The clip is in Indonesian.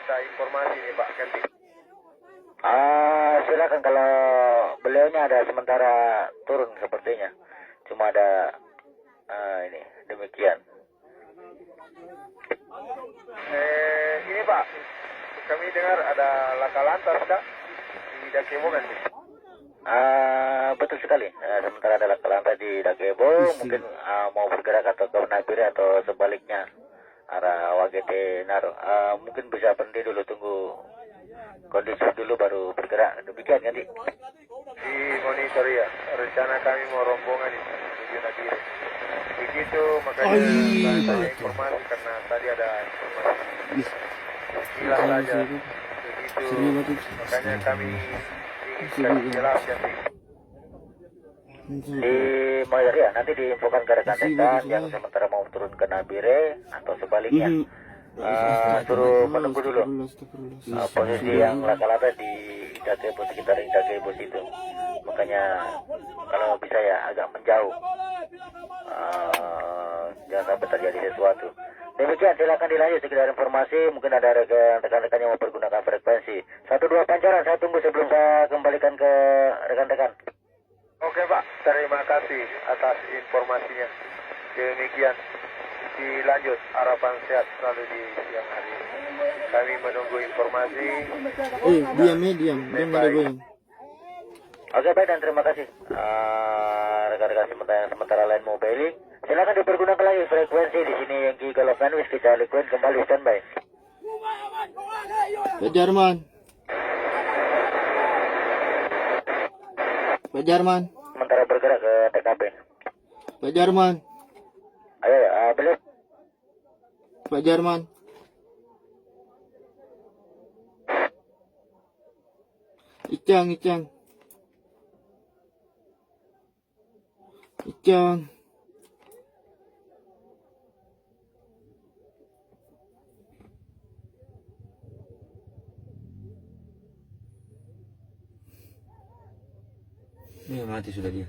minta informasi nih Pak Kandi. Silakan, kalau beliaunya ada sementara turun sepertinya. Cuma ada ini demikian. Ini Pak, kami dengar ada laka lantas Kak di Dakebo nanti. Betul sekali. Sementara ada laka lantas di Dakebo, mungkin mau bergerak atau ke Nabire atau sebaliknya arah Wagete Naro. Mungkin bisa berhenti dulu, tunggu kondisi dulu baru bergerak. Demikian nanti. Di monitor ya, rencana kami mau rombongan ini menuju Nabire. Begitu makanya saya tanya informasi karena tadi ada informasi gila saja. Begitu makanya kami ingin kasih jelas ya sih. Di monitor ya, nanti diinfokan ke rekan-rekan yang sementara mau turun ke Nabire atau sebaliknya. Suruh menunggu dulu posisi yang laka-laka di Dakebo, sekitar Dakebo situ. Makanya kalau bisa ya agak menjauh, jangan sampai terjadi sesuatu. Demikian, silakan dilanjut sekedar informasi. Mungkin ada rekan-rekan yang mau menggunakan frekuensi 12 pancaran. Saya tunggu sebelum saya kembalikan ke rekan-rekan. Oke Pak, terima kasih atas informasinya. Demikian, dilanjut, harapan sehat selalu di siang hari ini. Kami menunggu informasi. Diam ada goyang. Oke, baik, dan terima kasih rekan-rekan sementara lain mobiling. Silakan dipergunakan lagi frekuensi di sini yang Gigalokan Whiskey Charlie Queen kembali standby. Pak Jarman. Sementara bergerak ke TKP. Pak Jarman. Ayo, belum. Pak Jarman. Icang. Ya, mati sudah dia.